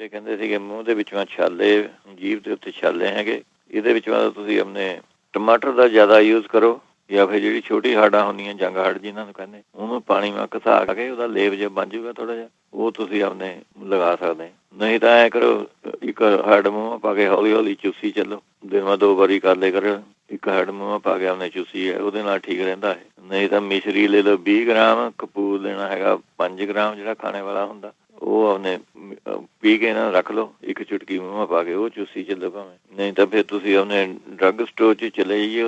ਜਿਹੜੇ ਕਹਿੰਦੇ ਸੀਗੇ ਮੂੰਹ ਦੇ ਵਿੱਚੋਂ ਛਾਲੇ, ਜੀਭ ਦੇ ਉੱਤੇ ਛਾਲੇ ਹੈਗੇ, ਇਹਦੇ ਵਿੱਚੋਂ ਤੁਸੀਂ ਆਪਣੇ ਟਮਾਟਰ ਦਾ ਜ਼ਿਆਦਾ ਯੂਜ਼ ਕਰੋ, ਜਾਂ ਫਿਰ ਜਿਹੜੀ ਛੋਟੀ ਹਾੜਾਂ ਹੁੰਦੀਆਂ, ਜੰਗ ਹਾੜ ਜਿਹਨਾਂ ਨੂੰ ਕਹਿੰਦੇ, ਉਹਨੂੰ ਪਾਣੀ ਮੈਂ ਘਸਾ ਕੇ ਉਹਦਾ ਲੇਪ ਜਿਹਾ ਬਣ ਜੂਗਾ ਥੋੜਾ ਜਿਹਾ, ਉਹ ਤੁਸੀਂ ਆਪਣੇ ਲਗਾ ਸਕਦੇ। ਨਹੀਂ ਤਾਂ ਐਂ ਕਰੋ, ਇੱਕ ਹੈਡ ਮੂੰਹ ਪਾ ਕੇ ਹੌਲੀ ਹੌਲੀ ਚੂਸੀ ਚੱਲੋ, ਦਿਨ ਮੈਂ 2 ਵਾਰੀ ਕਰ ਲਿਆ ਕਰੋ, ਇੱਕ ਹੈਡ ਮੂੰਹ ਪਾ ਕੇ ਆਪਣੇ ਚੂਸੀ ਹੈ, ਉਹਦੇ ਨਾਲ ਠੀਕ ਰਹਿੰਦਾ ਹੈ। ਨਹੀਂ ਤਾਂ ਮਿਸ਼ਰੀ ਲੈ ਲਓ 20 ਗ੍ਰਾਮ, ਕਪੂਰ ਲੈਣਾ ਹੈਗਾ 5 ਗ੍ਰਾਮ ਜਿਹੜਾ ਖਾਣੇ ਵਾਲਾ ਹੁੰਦਾ, ਉਹ ਆਪਣੇ ਪੀ ਕੇ ਨਾ ਰੱਖ ਲਓ, ਇੱਕ ਚੁਟਕੀ ਮੂੰਹ ਪਾ ਕੇ ਉਹ ਚੂਸੀ ਚੱਲੋ ਭਾਵੇਂ। ਨਹੀਂ ਤਾਂ ਫਿਰ ਤੁਸੀਂ ਆਪਣੇ ਡਰੱਗ ਸਟੋਰ 'ਚ ਚਲੇ ਜਾਈਏ,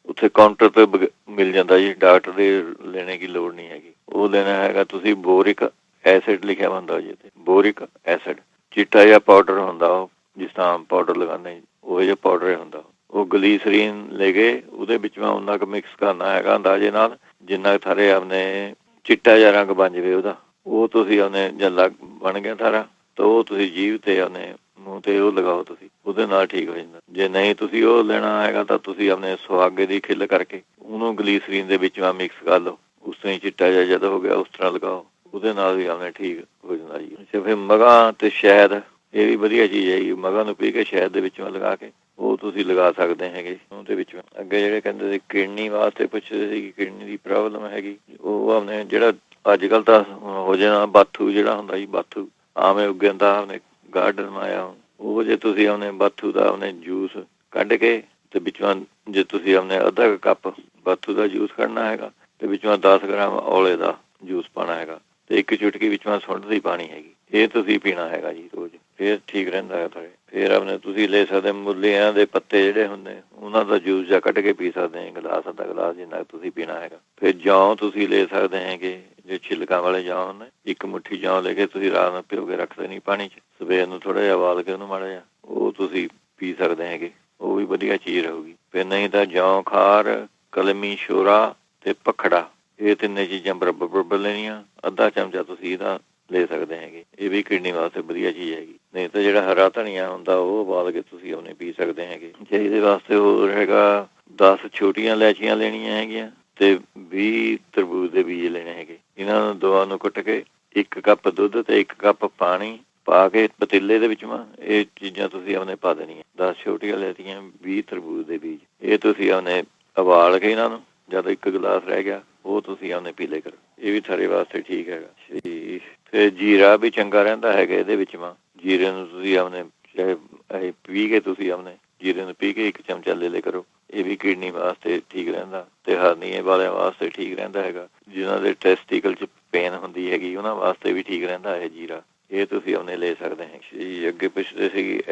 ਉੱਥੇ ਕਾਊਂਟਰ 'ਤੇ ਮਿਲ ਜਾਂਦਾ ਜੀ, ਡਾਕਟਰ ਦੇ ਲੈਣੇ ਦੀ ਲੋੜ ਨਹੀਂ ਹੈਗੀ। ਉਹ ਲੈਣਾ ਹੈਗਾ ਤੁਸੀਂ ਬੋਰਿਕ ਐਸਿਡ ਲਿਖਿਆ ਹੁੰਦਾ ਜੀ, ਬੋਰਿਕ ਐਸਿਡ, ਚਿੱਟਾ ਜਿਹਾ ਪਾਊਡਰ ਹੁੰਦਾ, ਉਹ ਜਿਸ ਤਰ੍ਹਾਂ ਪਾਊਡਰ ਲਗਾਉਂਦੇ ਉਹ ਜਿਹਾ ਪਾਊਡਰ ਹੁੰਦਾ। ਉਹ ਗਲੀਸਰੀਨ ਲੈ ਕੇ ਉਹਦੇ ਵਿੱਚ ਮੈਂ ਉਹਨਾਂ ਕੁ ਮਿਕਸ ਕਰਨਾ ਹੈਗਾ ਅੰਦਾਜ਼ੇ ਨਾਲ, ਜਿੰਨਾ ਥਾਰੇ ਆਪਣੇ ਚਿੱਟਾ ਜਿਹਾ ਰੰਗ ਬਣ ਜਾਵੇ ਉਹਦਾ, ਉਹ ਤੁਸੀਂ ਆਪਣੇ ਜੱਲਾ ਬਣ ਗਿਆ ਸਾਰਾ, ਤਾਂ ਉਹ ਤੁਸੀਂ ਜੀਭ 'ਤੇ ਆਪਣੇ ਮੂੰਹ 'ਤੇ ਉਹ ਲਗਾਓ, ਤੁਸੀਂ ਉਹਦੇ ਨਾਲ ਠੀਕ ਹੋ ਜਾਂਦਾ। ਜੇ ਨਹੀਂ ਤੁਸੀਂ ਉਹ ਲੈਣਾ ਹੈਗਾ ਤਾਂ ਤੁਸੀਂ ਆਪਣੇ ਸੁਹਾਗੇ ਦੀ ਖਿੱਲ ਕਰਕੇ ਉਹਨੂੰ ਗਲੀਸਰੀਨ ਦੇ ਵਿੱਚ ਮਿਕਸ ਕਰ ਲਓ, ਉਸ ਤਰ੍ਹਾਂ ਹੀ ਚਿੱਟਾ ਜਿਹਾ ਜਦੋਂ ਹੋ ਗਿਆ ਉਸ ਤਰ੍ਹਾਂ ਲਗਾਓ, ਉਹਦੇ ਨਾਲ ਵੀ ਆਪਣੇ ਠੀਕ ਹੋ ਜਾਂਦਾ ਜੀ। ਅੱਛਾ, ਫਿਰ ਮਗਾਂ ਤੇ ਸ਼ਹਿਦ, ਇਹ ਵੀ ਵਧੀਆ ਚੀਜ਼ ਹੈਗੀ, ਮਗਾਂ ਨੂੰ ਪੀ ਕੇ ਸ਼ਹਿਦ ਦੇ ਵਿੱਚੋਂ ਲਗਾ ਕੇ ਉਹ ਤੁਸੀਂ ਲਗਾ ਸਕਦੇ ਹੈਗੇ ਉਹਦੇ ਵਿੱਚ। ਅੱਗੇ ਜਿਹੜੇ ਕਹਿੰਦੇ ਸੀ ਕਿਡਨੀ ਵਾਸਤੇ ਪੁੱਛਦੇ ਸੀ, ਕਿਡਨੀ ਦੀ ਪ੍ਰੋਬਲਮ ਹੈਗੀ, ਉਹ ਆਪਣੇ ਜਿਹੜਾ ਅੱਜ ਕੱਲ੍ਹ ਤਾਂ ਹੋ ਜਾਣਾ ਬਾਥੂ ਜਿਹੜਾ ਹੁੰਦਾ ਜੀ, ਬਾਥੂ ਆਵੇਂ ਉੱਗ ਜਾਂਦਾ ਆਪਣੇ ਗਾਰਡਨ ਆਇਆ, ਉਹ ਜੇ ਤੁਸੀਂ ਆਪਣੇ ਬਾਥੂ ਦਾ ਆਪਣੇ ਜੂਸ ਕੱਢ ਕੇ ਤੇ ਵਿੱਚੋਂ, ਜੇ ਤੁਸੀਂ ਆਪਣੇ ਅੱਧਾ ਕੱਪ ਬਾਥੂ ਦਾ ਜੂਸ ਕੱਢਣਾ ਹੈਗਾ ਤੇ ਵਿੱਚੋਂ 10 ਗ੍ਰਾਮ ਔਲੇ ਦਾ ਜੂਸ ਪਾਉਣਾ ਹੈਗਾ, ਤੇ ਇੱਕ ਚੁਟਕੀ ਵਿੱਚੋਂ ਸੁੰਢ ਦੀ ਪਾਣੀ ਹੈਗੀ, ਇਹ ਤੁਸੀਂ ਪੀਣਾ ਹੈਗਾ ਜੀ ਰੋਜ਼, ਫੇਰ ਠੀਕ ਰਹਿੰਦਾ ਹੈ ਤੁਹਾਡੇ। ਫੇਰ ਆਪਣੇ ਤੁਸੀਂ ਲੈ ਸਕਦੇ ਮੁੱਲੀਆਂ ਦੇ ਪੱਤੇ ਜਿਹੜੇ ਹੁੰਦੇ, ਉਹਨਾਂ ਦਾ ਜੂਸ ਜਾਂ ਕੱਢ ਕੇ ਪੀ ਸਕਦੇ ਹੈ, ਗਲਾਸ ਅੱਧਾ ਗਲਾਸ ਜਿੰਨਾ ਤੁਸੀਂ ਪੀਣਾ ਹੈਗਾ। ਫਿਰ ਜੌਂ ਤੁਸੀਂ ਲੈ ਸਕਦੇ ਹੈਗੇ, ਜੇ ਛਿਲਕਾਂ ਵਾਲੇ ਜੌਂ ਹੁੰਦੇ, ਇੱਕ ਮੁੱਠੀ ਜੌਂ ਲੈ ਕੇ ਤੁਸੀਂ ਰਾਤ ਨੂੰ ਭਿਓ ਕੇ ਰੱਖ ਦੇਣੀ ਪਾਣੀ 'ਚ, ਸਵੇਰ ਨੂੰ ਥੋੜ੍ਹਾ ਜਿਹਾ ਉਬਾਲ ਕੇ ਉਹਨੂੰ ਮਾੜਾ ਜਿਹਾ ਉਹ ਤੁਸੀਂ ਪੀ ਸਕਦੇ ਹੈਗੇ, ਉਹ ਵੀ ਵਧੀਆ ਚੀਜ਼ ਰਹੂਗੀ। ਫਿਰ ਨਹੀਂ ਤਾਂ ਜੌਂ ਖਾਰ, ਕਲਮੀ ਸ਼ੋਰਾ ਤੇ ਪਖੜਾ, ਇਹ ਤਿੰਨੇ ਚੀਜ਼ਾਂ ਬਰਾਬਰ ਲੈਣੀਆਂ, ਅੱਧਾ ਚਮਚਾ ਤੁਸੀਂ ਇਹਦਾ ਲੈ ਸਕਦੇ ਹੈਗੇ, ਇਹ ਵੀ ਕਿਡਨੀ ਵਾਸਤੇ ਵਧੀਆ ਚੀਜ਼ ਹੈਗੀ। ਨਹੀਂ ਤਾਂ ਜਿਹੜਾ ਹਰਾ ਧਨੀਆ ਹੁੰਦਾ ਉਹ ਉਬਾਲ ਕੇ ਤੁਸੀਂ ਉਹਨੇ ਪੀ ਸਕਦੇ ਹੈਗੇ। ਜੇ ਇਹਦੇ ਵਾਸਤੇ ਹੋਰ ਹੈਗਾ 10 ਛੋਟੀਆਂ ਇਲਾਇਚੀਆਂ ਲੈਣੀਆਂ ਹੈਗੀਆਂ ਤੇ 20 ਤਰਬੂਜ ਦੇ ਬੀਜ ਲੈਣੇ ਹੈਗੇ, ਇਹਨਾਂ ਨੂੰ ਦੋਵਾਂ ਨੂੰ ਕੁੱਟ ਕੇ 1 ਕੱਪ ਦੁੱਧ ਤੇ 1 ਕੱਪ ਪਾਣੀ ਪਾ ਕੇ ਪਤੀਲੇ ਦੇ ਵਿੱਚ ਇਹ ਚੀਜ਼ਾਂ ਤੁਸੀਂ ਆਪਣੇ ਪਾ ਦੇਣੀਆਂ, 10 ਛੋਟੀਆਂ ਇਲਾਇਚੀਆਂ, 20 ਤਰਬੂਜ ਦੇ ਬੀਜ, ਇਹ ਤੁਸੀਂ ਆਪਣੇ ਉਬਾਲ ਕੇ ਇਹਨਾਂ ਨੂੰ ਜਦ 1 ਗਲਾਸ ਰਹਿ ਗਿਆ ਉਹ ਤੁਸੀਂ ਆਪਣੇ ਪੀ ਲਿਆ ਕਰੋ, ਇਹ ਵੀ ਤੁਹਾਡੇ ਵਾਸਤੇ ਠੀਕ ਹੈਗਾ। ਫਿਰ ਜੀਰਾ ਵੀ ਚੰਗਾ ਰਹਿੰਦਾ ਹੈਗਾ ਇਹਦੇ ਵਿੱਚ, ਜੀਰੇ ਨੂੰ ਤੁਸੀਂ ਆਪਣੇ ਚਾਹੇ ਪੀ ਕੇ ਤੁਸੀਂ ਆਪਣੇ ਜੀਰੇ ਨੂੰ ਪੀ ਕੇ 1 ਚਮਚਾ ਲੈ ਲਿਆ ਕਰੋ, ਇਹ ਵੀ ਕਿਡਨੀ ਵਾਸਤੇ ਠੀਕ ਰਹਿੰਦਾ ਤੇ ਹਰਨੀਏ ਵਾਲਿਆਂ ਵਾਸਤੇ ਠੀਕ ਰਹਿੰਦਾ ਹੈਗਾ, ਜਿਨ੍ਹਾਂ ਦੇ ਟੈਸਟੀਕਲ 'ਚ ਪੇਨ ਹੁੰਦੀ ਹੈਗੀ ਉਹਨਾਂ ਵਾਸਤੇ ਵੀ ਠੀਕ ਰਹਿੰਦਾ ਹੈ ਜੀਰਾ, ਇਹ ਤੁਸੀਂ ਆਪਣੇ ਲੈ ਸਕਦੇ ਹੈ। ਅੱਗੇ ਪੁੱਛਦੇ ਸੀਗੇ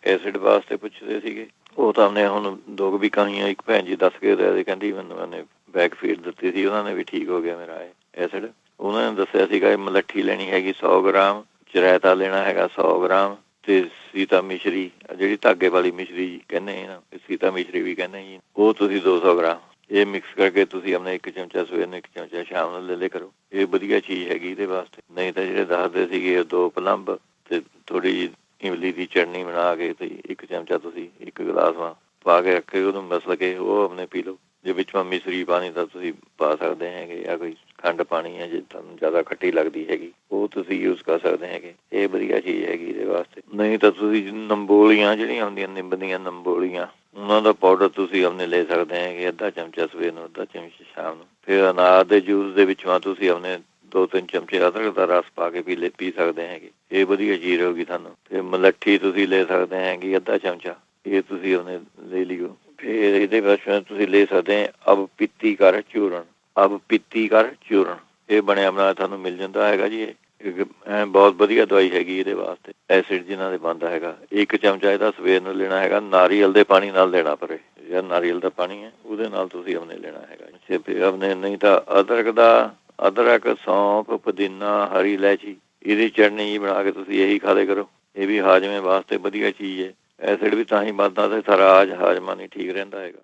ਐਸਿਡ ਵਾਸਤੇ ਪੁੱਛਦੇ ਸੀਗੇ, ਉਹ ਤਾਂ ਉਹਨੇ ਹੁਣ 2 ਵੀਕਾਂ ਹੋਈਆਂ, ਇੱਕ ਭੈਣ ਜੀ ਦੱਸ ਕੇ ਕਹਿੰਦੀ ਮੈਨੂੰ ਉਹਨੇ ਬੈਕ ਫੀਡ ਦਿੱਤੀ ਸੀ, ਉਹਨਾਂ ਨੇ ਵੀ ਠੀਕ ਹੋ ਗਿਆ ਮੇਰਾ ਐਸਿਡ। ਉਹਨਾਂ ਨੇ ਦੱਸਿਆ ਸੀਗਾ ਮਲੱਠੀ ਲੈਣੀ ਹੈਗੀ 100 ਗ੍ਰਾਮ, ਚਰੈਤਾ ਲੈਣਾ ਹੈਗਾ 100 ਗ੍ਰਾਮ, ਤੇ ਸੀਤਾ ਮਿਸ਼ਰੀ ਜਿਹੜੀ ਧਾਗੇ ਵਾਲੀ ਮਿਸ਼ਰੀ ਕਹਿੰਦੇ ਨਾ, ਸੀਤਾ ਮਿਸ਼ਰੀ ਵੀ ਕਹਿੰਦੇ ਜੀ, ਉਹ ਤੁਸੀਂ 200 ਗ੍ਰਾਮ, ਇਹ ਮਿਕਸ ਕਰਕੇ ਤੁਸੀਂ ਆਪਣੇ 1 ਚਮਚਾ ਸਵੇਰ ਨੂੰ 1 ਚਮਚਾ ਸ਼ਾਮ ਨੂੰ ਲੈ ਲਿਆ ਕਰੋ, ਇਹ ਵਧੀਆ ਚੀਜ਼ ਹੈਗੀ ਇਹਦੇ ਵਾਸਤੇ। ਨਹੀਂ ਤਾਂ ਜਿਹੜੇ ਦੱਸਦੇ ਸੀਗੇ 2 ਪਲੰਬ ਤੇ ਥੋੜੀ ਜਿਹੀ ਇਮਲੀ ਦੀ ਚਟਨੀ ਬਣਾ ਕੇ ਤੇ 1 ਚਮਚਾ ਤੁਸੀਂ 1 ਗਲਾਸ ਪਾ ਕੇ ਰੱਖੇ, ਉਹਨੂੰ ਮਸਲ ਕੇ ਉਹ ਆਪਣੇ ਪੀ ਲਓ। ਜੇ ਵਿੱਚੋਂ ਮਿਸ਼ਰੀ ਪਾਣੀ ਤਾਂ ਤੁਸੀਂ ਪਾ ਸਕਦੇ ਹੈਗੇ, ਜਾਂ ਕੋਈ ਖੰਡ ਪਾਣੀ ਹੈ ਜੇ ਤੁਹਾਨੂੰ ਜ਼ਿਆਦਾ ਖੱਟੀ ਲੱਗਦੀ ਹੈਗੀ ਉਹ ਤੁਸੀਂ ਯੂਜ਼ ਕਰ ਸਕਦੇ ਹੈਗੇ, ਇਹ ਵਧੀਆ ਚੀਜ਼ ਹੈਗੀ ਇਹਦੇ ਵਾਸਤੇ। ਨਹੀਂ ਤਾਂ ਤੁਸੀਂ ਨੰਬੋਲੀਆਂ ਜਿਹੜੀਆਂ ਹੁੰਦੀਆਂ, ਨਿੰਬ ਦੀਆਂ ਨੰਬੋਲੀਆਂ, ਉਹਨਾਂ ਦਾ ਪਾਊਡਰ ਤੁਸੀਂ ਆਪਣੇ ਲੈ ਸਕਦੇ ਹੈਗੇ, ਅੱਧਾ ਚਮਚਾ ਸਵੇਰ ਨੂੰ, ਅੱਧਾ ਚਮਚਾ ਸ਼ਾਮ ਨੂੰ। ਫਿਰ ਅਨਾਰ ਦੇ ਜੂਸ ਦੇ ਵਿੱਚੋਂ ਤੁਸੀਂ ਆਪਣੇ 2-3 ਚਮਚੇ ਅਦਰਕ ਦਾ ਰਸ ਪਾ ਕੇ ਪੀ ਸਕਦੇ ਹੈਗੇ, ਇਹ ਵਧੀਆ ਚੀਜ਼ ਹੋਊਗੀ ਤੁਹਾਨੂੰ। ਫਿਰ ਮਲੱਠੀ ਤੁਸੀਂ ਲੈ ਸਕਦੇ ਹੈਗੇ ਅੱਧਾ ਚਮਚਾ, ਇਹ ਤੁਸੀਂ ਆਪਣੇ ਲੈ ਲਿਓ। ਫਿਰ ਇਹਦੇ ਵਿੱਚ ਤੁਸੀਂ ਲੈ ਸਕਦੇ ਅਬ ਪਿੱਤੀ ਕਰ ਚੂਰਨ, ਅਬ ਪਿੱਤੀ ਕਰ ਚੂਰਨ, ਇਹ ਬਣਿਆ ਬਣਾਇਆ ਤੁਹਾਨੂੰ ਮਿਲ ਜਾਂਦਾ ਹੈਗਾ ਜੀ, ਇਹ ਬਹੁਤ ਵਧੀਆ ਦਵਾਈ ਹੈਗੀ ਇਹਦੇ ਵਾਸਤੇ, ਐਸਿਡ ਜਿਹਨਾਂ ਦੇ ਬਣਦਾ ਹੈਗਾ। 1 ਚਮਚਾ ਇਹਦਾ ਸਵੇਰ ਨੂੰ ਲੈਣਾ ਹੈਗਾ, ਨਾਰੀਅਲ ਦੇ ਪਾਣੀ ਨਾਲ ਲੈਣਾ ਪਰੇ, ਜਿਹੜਾ ਨਾਰੀਅਲ ਦਾ ਪਾਣੀ ਹੈ ਉਹਦੇ ਨਾਲ ਤੁਸੀਂ ਆਪਣੇ ਲੈਣਾ ਹੈਗਾ। ਫਿਰ ਆਪਣੇ ਨਹੀਂ ਤਾਂ ਅਦਰਕ, ਸੌਂਫ, ਪੁਦੀਨਾ, ਹਰੀ ਇਲਾਇਚੀ, ਇਹਦੀ ਚਟਨੀ ਬਣਾ ਕੇ ਤੁਸੀਂ ਇਹੀ ਖਾ ਲਿਆ ਕਰੋ, ਇਹ ਵੀ ਹਾਜ਼ਮੇ ਵਾਸਤੇ ਵਧੀਆ ਚੀਜ਼ ਹੈ। ਐਸਿਡ ਵੀ ਤਾਂ ਹੀ ਵੱਧਦਾ ਤੇ ਸਾਰਾ ਹਾਜ਼ਮਾ ਨਹੀਂ ਠੀਕ ਰਹਿੰਦਾ ਹੈਗਾ।